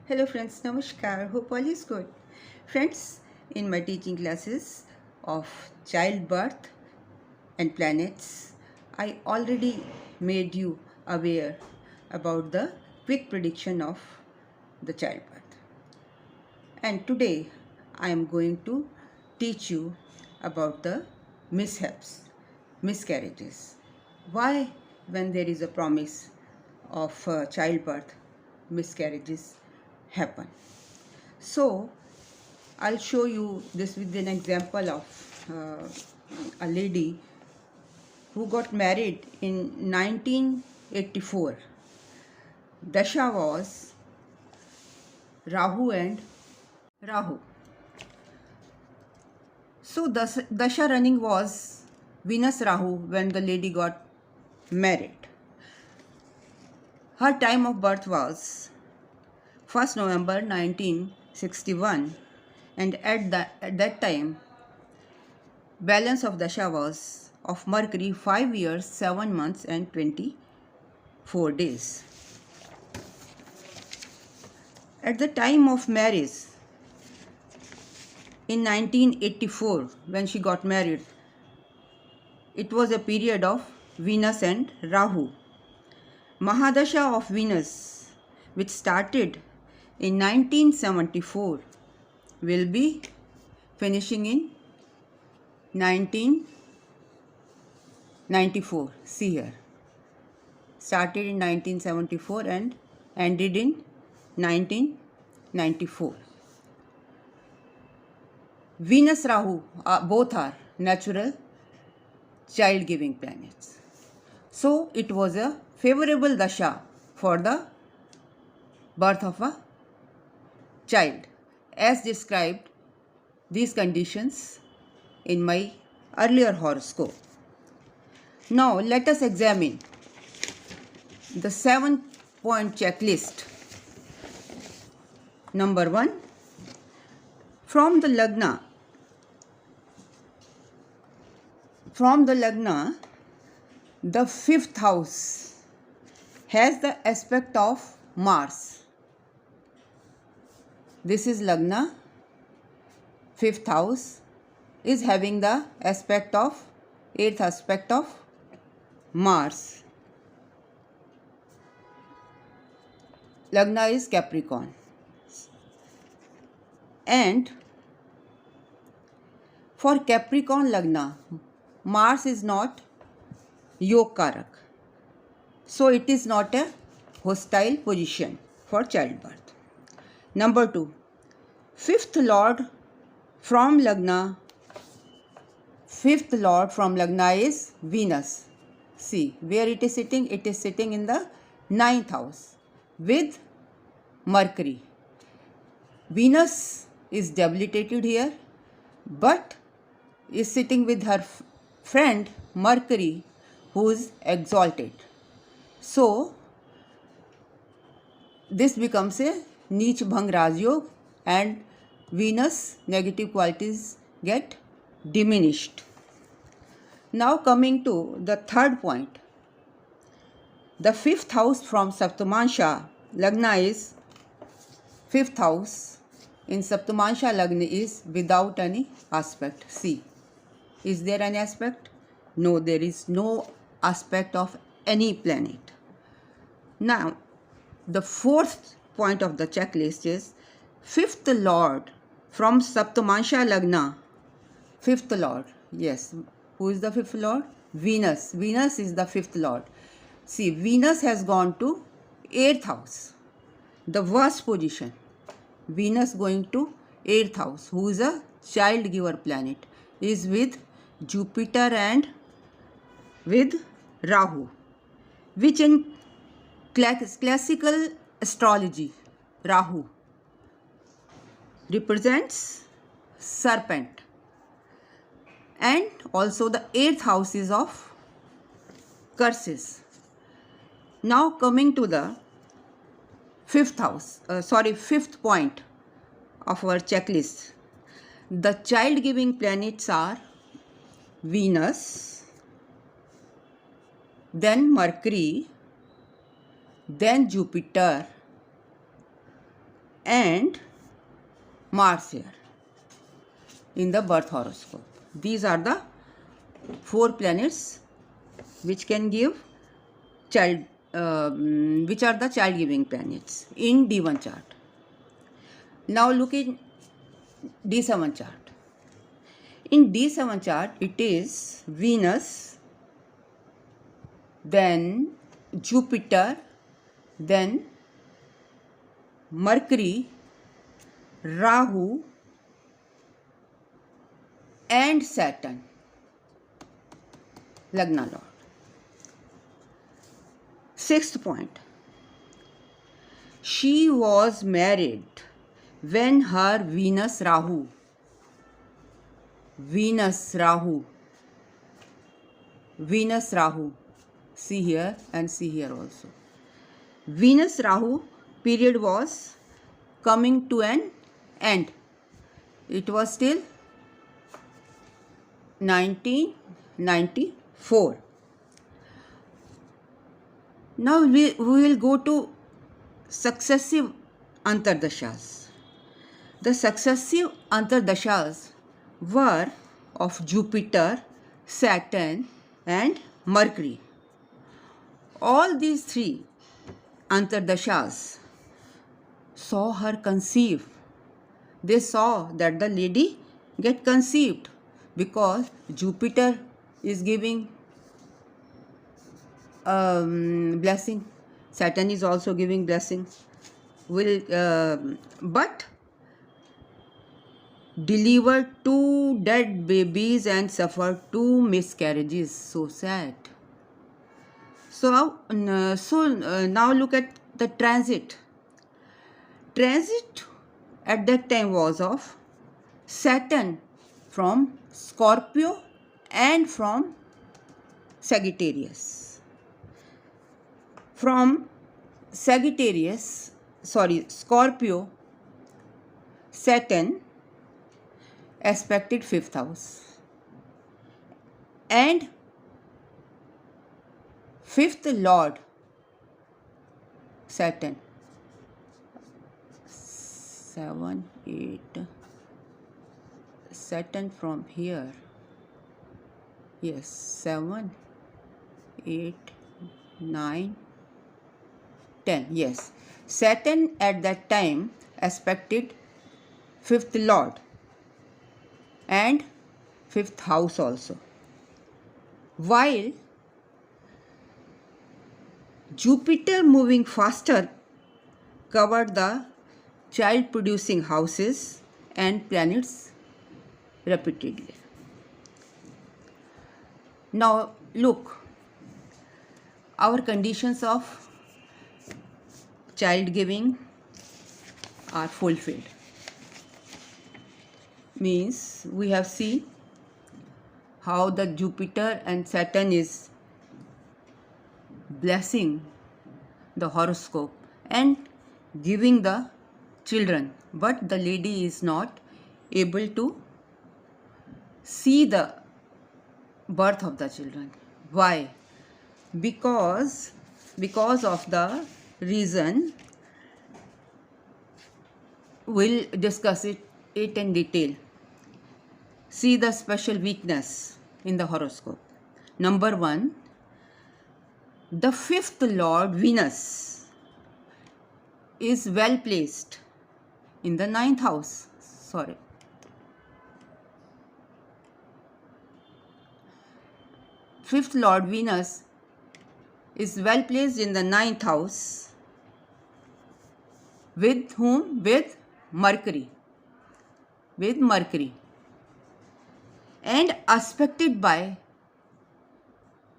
Hello friends, Namaskar. Hope all is good. Friends, in my teaching classes of childbirth and planets, I already made you aware about the quick prediction of the childbirth. And today I am going to teach you about the mishaps, miscarriages. Why, when there is a promise of childbirth, miscarriages happen? So, I'll show you this with an example of a lady who got married in 1984. Dasha was Rahu and Rahu. So, Dasha running was Venus Rahu when the lady got married. Her time of birth was 1st November 1961, and at that time balance of dasha was of Mercury 5 years 7 months and 24 days. At the time of marriage in 1984, when she got married, it was a period of Venus and Rahu. Mahadasha of Venus, which started in 1974, will be finishing in 1994. See here. Started in 1974 and ended in 1994. Venus Rahu, both are natural child giving planets. So it was a favorable dasha for the birth of a child, as described these conditions in my earlier horoscope. Now let us examine the 7-point checklist. Number 1, from the Lagna, the 5th house has the aspect of Mars. This is Lagna. 5th house is having the aspect of 8th aspect of Mars. Lagna is Capricorn. And for Capricorn Lagna, Mars is not Yog Karak. So it is not a hostile position for childbirth. Number 2, 5th Lord from Lagna is Venus. See where it is sitting. It is sitting in the 9th house with Mercury. Venus is debilitated here, but is sitting with her friend Mercury, who is exalted. So this becomes a Neech Bhang Raj Yog, and Venus negative qualities get diminished. Now coming to the 3rd point, the 5th house from Saptamansha Lagna is 5th house in Saptamansha Lagna is without any aspect. See, is there any aspect? No, there is no aspect of any planet. Now the 4th point of the checklist is 5th Lord from Saptamansha Lagna. 5th Lord, yes. Who is the 5th Lord? Venus. Venus is the 5th Lord. See, Venus has gone to 8th house, the worst position. Venus going to 8th house, who is a child giver planet, is with Jupiter and with Rahu, which in classical astrology, Rahu represents serpent, and also the 8th house is of curses. Now coming to the 5th point of our checklist. The child giving planets are Venus, then Mercury, then Jupiter, and Mars here in the birth horoscope. These are the 4 planets which can give child, which are the child giving planets in D1 chart. Now look in D7 chart. In D7 chart, it is Venus, then Jupiter, then Mercury, Rahu, and Saturn, Lagna Lord. 6th point. She was married when her Venus Rahu, see here and see here also. Venus Rahu period was coming to an end. It was till 1994. Now we will go to successive antradashas. The successive antradashas were of Jupiter, Saturn, and Mercury. All these 3 antradashas saw her conceive. They saw that the lady get conceived because Jupiter is giving blessing. Saturn is also giving blessing. But delivered 2 dead babies and suffered 2 miscarriages. So sad. So now look at the transit. Transit at that time was of Saturn from Scorpio and from Sagittarius. From Scorpio, Saturn aspected 5th house, and 5th Lord Saturn, 7, 8, Saturn from here, yes, 7, 8, 9, 10, yes. Saturn at that time aspected 5th Lord and 5th house also, while Jupiter moving faster covered the child producing houses and planets repeatedly. Now look, our conditions of child giving are fulfilled. Means we have seen how the Jupiter and Saturn is blessing the horoscope and giving the children, but the lady is not able to see the birth of the children. Why? Because of the reason, we'll discuss it in detail. See the special weakness in the horoscope. Number 1, the 5th Lord Venus is well placed in the 9th house. 5th Lord Venus is well placed in the 9th house. With whom? With Mercury. And aspected by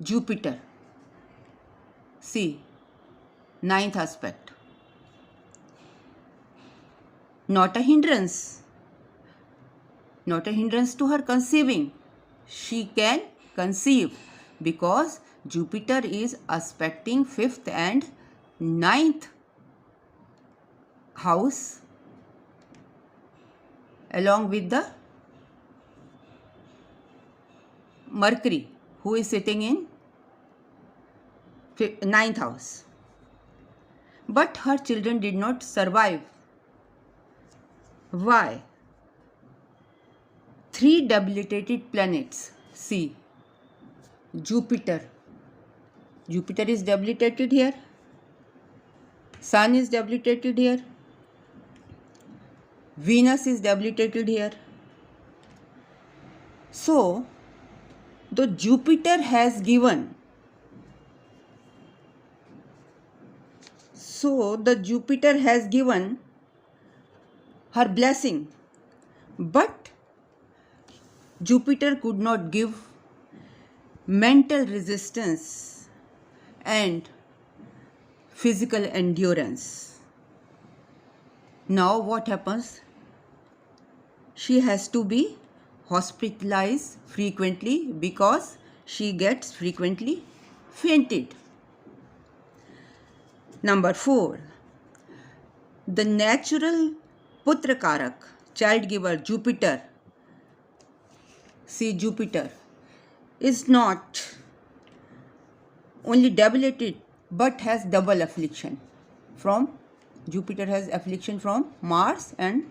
Jupiter. See, 9th aspect. Not a hindrance to her conceiving. She can conceive because Jupiter is aspecting 5th and 9th house along with the Mercury, who is sitting in 9th house. But her children did not survive Why? 3 debilitated planets. See, Jupiter. Jupiter is debilitated here. Sun is debilitated here. Venus is debilitated here. So, the Jupiter has given her blessing, but Jupiter could not give mental resistance and physical endurance. Now what happens? She has to be hospitalized frequently because she gets frequently fainted. Number 4. The natural putra karak, child giver Jupiter, see Jupiter, is not only debilitated but has double affliction from Jupiter, has affliction from Mars and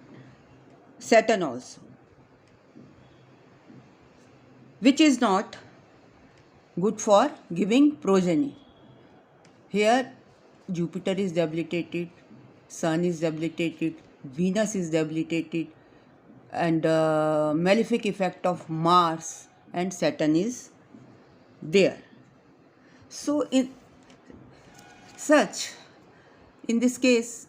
Saturn also, which is not good for giving progeny. Here Jupiter is debilitated, Sun is debilitated, Venus is debilitated, and malefic effect of Mars and Saturn is there. So in this case,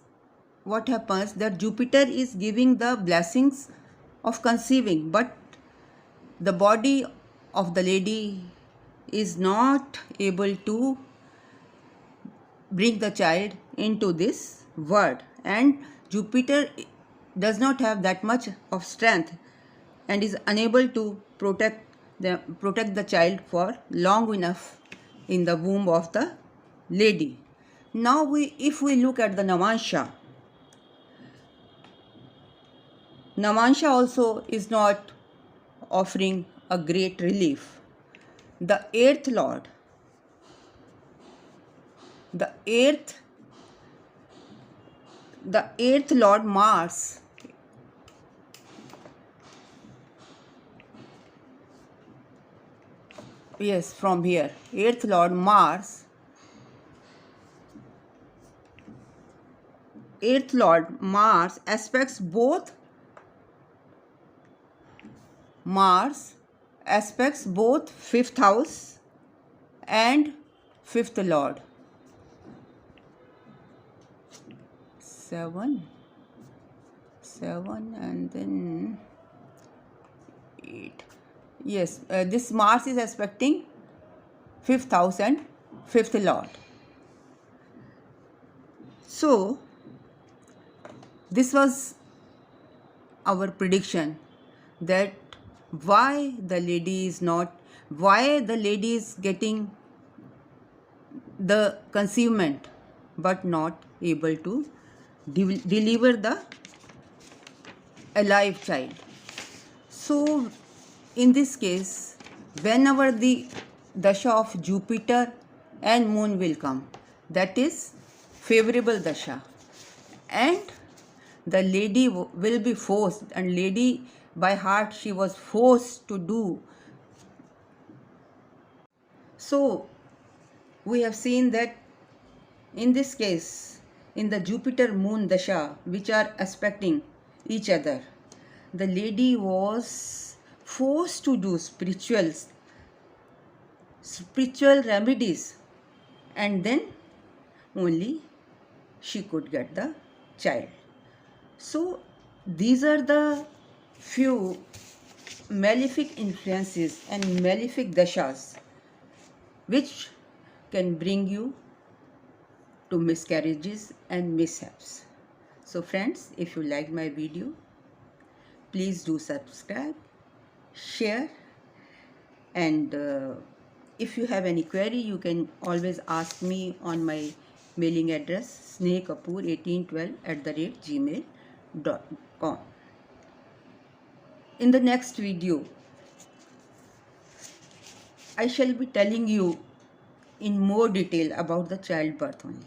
what happens, that Jupiter is giving the blessings of conceiving, but the body of the lady is not able to bring the child into this world, and Jupiter does not have that much of strength and is unable to protect the child for long enough in the womb of the lady. Now if we look at the Navansha also is not offering a great relief. The eighth lord Mars from here, eighth lord Mars aspects both fifth house and fifth lord. 7 and then 8. Yes, this Mars is aspecting fifth house and fifth lord. So this was our prediction, that why the lady is getting the conceivement but not able to deliver the alive child. So in this case, whenever the dasha of Jupiter and moon will come, that is favorable dasha, and the lady will be forced, and lady by heart she was forced to do. So we have seen that in this case, in the Jupiter moon dasha, which are aspecting each other, the lady was forced to do spiritual remedies, and then only she could get the child. So these are the few malefic influences and malefic dashas which can bring you to miscarriages and mishaps. So friends, if you like my video, please do subscribe, share, and if you have any query, you can always ask me on my mailing address snehkapoor1812@gmail.com. In the next video, I shall be telling you in more detail about the childbirth only.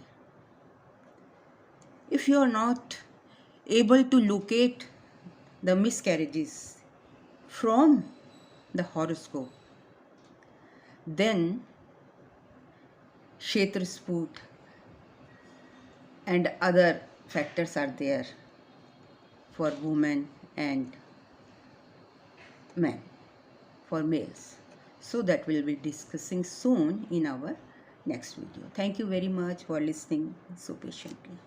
If you are not able to locate the miscarriages from the horoscope, then Kshetrasput and other factors are there for women and men, for males. So that we'll be discussing soon in our next video. Thank you very much for listening so patiently.